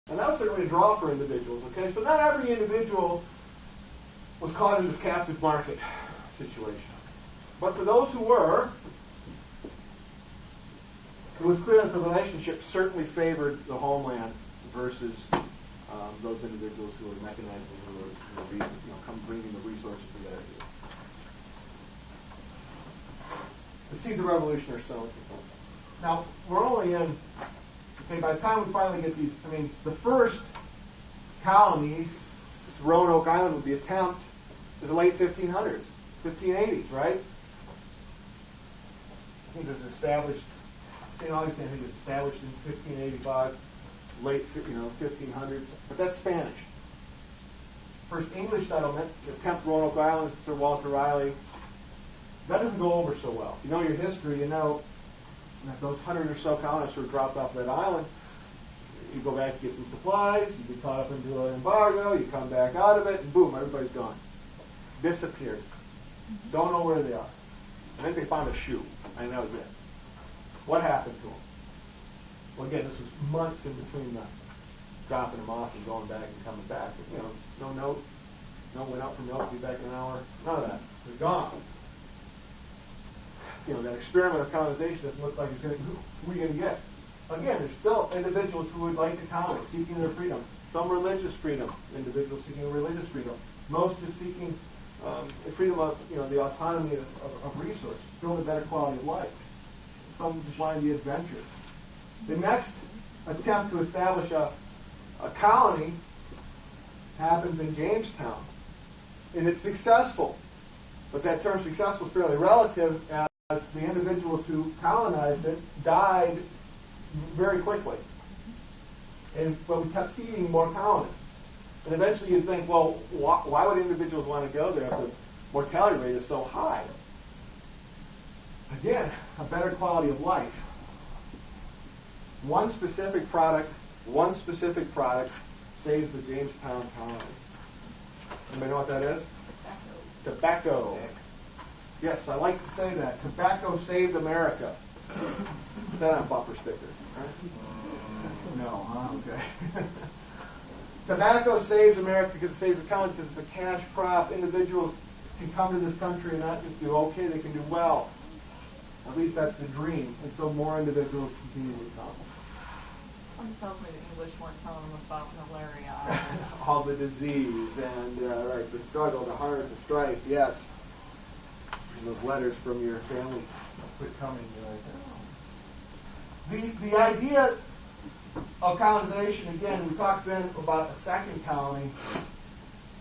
And that was certainly a draw for individuals, okay? So not every individual was caught in this captive market situation. But for those who were, it was clear that the relationship certainly favored the homeland versus those individuals who were mechanizing, who were come bringing the resources to that area. The seeds of revolution are sown. Now, we're only in, okay, by the time we finally get these, I mean, the first colonies, Roanoke Island with the attempt, is the late 1500s, 1580s, right? I think it was established, St. Augustine, I think it was established in 1585, late, 1500s, but that's Spanish. First English settlement, the attempt Roanoke Island, Sir Walter Raleigh, that doesn't go over so well. If you know your history, you know that those 100 or so colonists who were dropped off that island, you go back to get some supplies, you get caught up into an embargo, you come back out of it, and boom, everybody's gone. Disappeared. Don't know where they are. I think they found a shoe, and that was it. What happened to them? Well, again, this was months in between the dropping them off and going back and coming back. But, no note, no went out for milk, be back in an hour, none of that. They're gone. That experiment of colonization doesn't look like it's going to, who are you going to get? Again, there's still individuals who would like to colonize, seeking their freedom. Some religious freedom, individuals seeking religious freedom. Most are seeking freedom of, the autonomy of resources, build a better quality of life. Some just want the adventure. The next attempt to establish a colony happens in Jamestown. And it's successful. But that term successful is fairly relative, as the individuals who colonized it died very quickly. But we kept feeding more colonists. And eventually you'd think, well, why would individuals want to go there if the mortality rate is so high? Again, a better quality of life. One specific product saves the Jamestown colony. Anybody know what that is? Tobacco. Yes, I like to say that. Tobacco saved America. Put that on a bumper sticker. Right? No, huh? Okay. Tobacco saves America because it saves the colony, because it's a cash crop. Individuals can come to this country and not just do okay, they can do well. At least that's the dream. And so more individuals continue to come. Someone tells me the English weren't telling them about malaria. All the disease and the struggle, the heart, the strife, yes. And those letters from your family quit coming. The idea of colonization, again, we talked then about a second colony.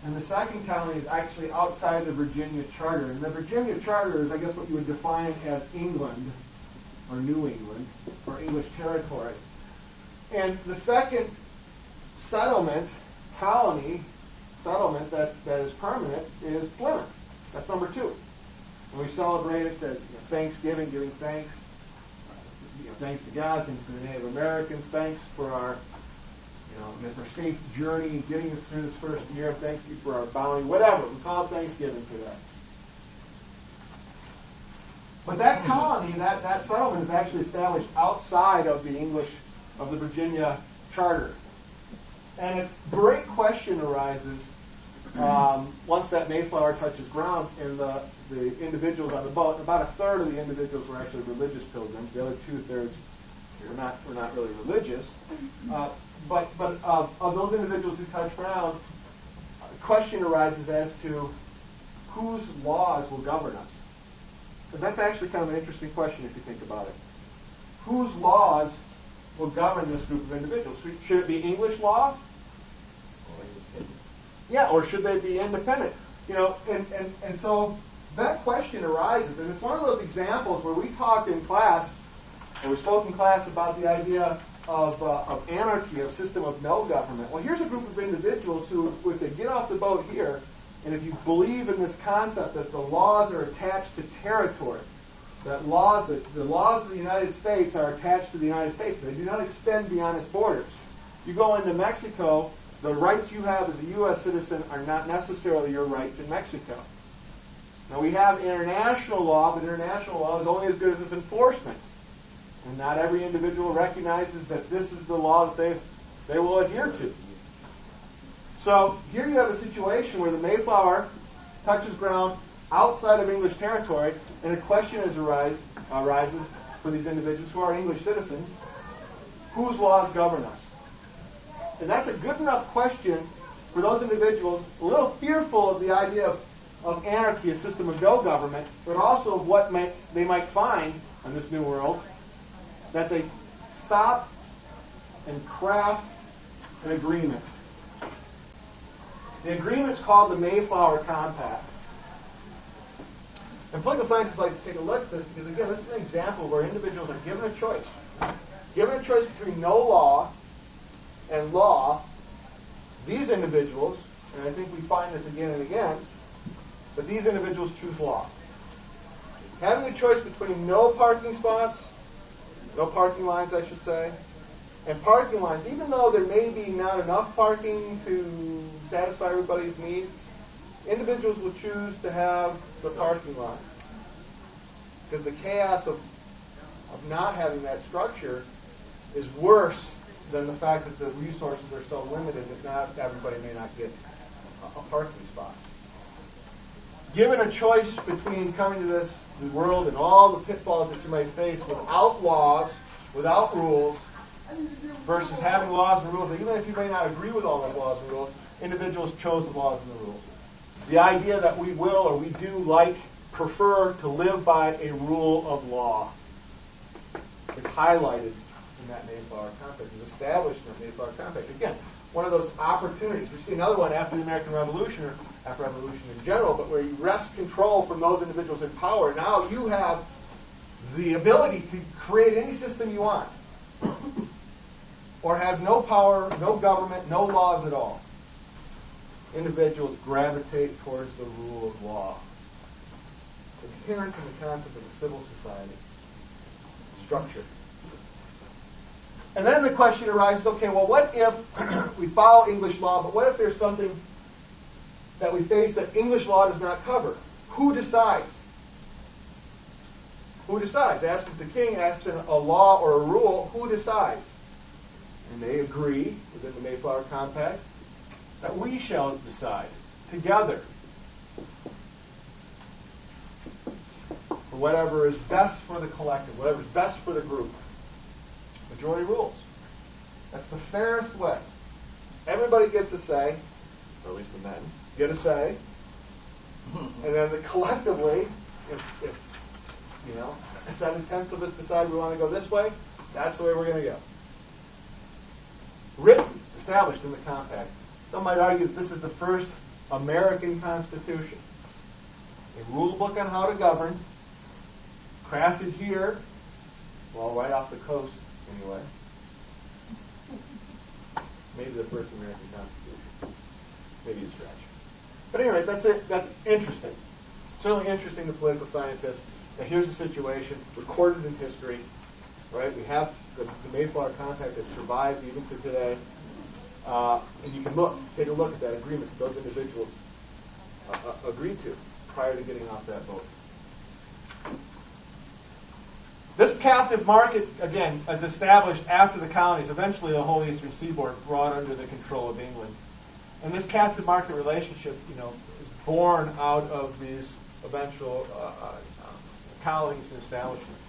And the second colony is actually outside the Virginia Charter. And the Virginia Charter is, I guess, what you would define as England, or New England, or English territory. And the second settlement that is permanent is Plymouth. That's number 2. And we celebrate it as Thanksgiving, giving thanks. Thanks to God, thanks to the Native Americans, thanks for our safe journey, getting us through this first year. Thank you for our bounty, whatever. We call it Thanksgiving for that. But that colony, that settlement is actually established outside of the Virginia Charter. And a great question arises once that Mayflower touches ground and the individuals on the boat. About a third of the individuals were actually religious pilgrims. The other 2/3 were not really religious. But of those individuals who touch ground, a question arises as to whose laws will govern us. Because that's actually kind of an interesting question if you think about it. Whose laws will govern this group of individuals? Should it be English law? Yeah, or should they be independent? And so that question arises, and it's one of those examples where we talked in class, or we spoke in class about the idea of anarchy, a system of no government. Well, here's a group of individuals who, if they get off the boat here, and if you believe in this concept that the laws are attached to territory, that the laws of the United States are attached to the United States, they do not extend beyond its borders. You go into Mexico, the rights you have as a U.S. citizen are not necessarily your rights in Mexico. Now, we have international law, but international law is only as good as its enforcement. And not every individual recognizes that this is the law that they've they will adhere to. So here you have a situation where the Mayflower touches ground outside of English territory, and a question arises for these individuals who are English citizens: whose laws govern us? And that's a good enough question for those individuals a little fearful of the idea of anarchy, a system of no government, but also of what they might find in this new world, that they stop and craft an agreement. The agreement's called the Mayflower Compact. And political scientists like to take a look at this because, again, this is an example where individuals are given a choice. Given a choice between no law and law, these individuals, and I think we find this again and again, but these individuals choose law. Having a choice between no parking spots, no parking lines, I should say, and parking lines, even though there may be not enough parking to satisfy everybody's needs, individuals will choose to have the parking lines. Because the chaos of not having that structure is worse than the fact that the resources are so limited that not everybody may not get a parking spot. Given a choice between coming to this world and all the pitfalls that you might face without laws, without rules, versus having laws and rules, even if you may not agree with all those laws and rules, individuals chose the laws and the rules. The idea that we will or we do prefer to live by a rule of law is highlighted in that Mayflower Compact, is established in the Mayflower Compact. Again, one of those opportunities. We see another one after the American Revolution, or after Revolution in general, but where you wrest control from those individuals in power. Now you have the ability to create any system you want, or have no power, no government, no laws at all. Individuals gravitate towards the rule of law. It's inherent in the concept of a civil society structure. And then the question arises, okay, well, what if we follow English law, but what if there's something that we face that English law does not cover? Who decides? Who decides? Absent the king, absent a law or a rule, who decides? And they agree within the Mayflower Compact that we shall decide together for whatever is best for the collective, whatever is best for the group. Majority rules. That's the fairest way. Everybody gets a say, or at least the men get a say, and then collectively, if 7/10 of us decide we want to go this way, that's the way we're going to go. Written, established in the compact. Some might argue that this is the first American Constitution. A rule book on how to govern, crafted here, well, right off the coast anyway. Maybe the first American Constitution. Maybe a stretch. But anyway, that's it. That's interesting. Certainly interesting to political scientists. Now here's the situation, recorded in history. Right? We have the Mayflower Compact that survived even to today. And you can take a look at that agreement that those individuals agreed to prior to getting off that boat. This captive market, again, is established after the colonies, eventually the whole eastern seaboard brought under the control of England. And this captive market relationship, is born out of these eventual colonies and establishments.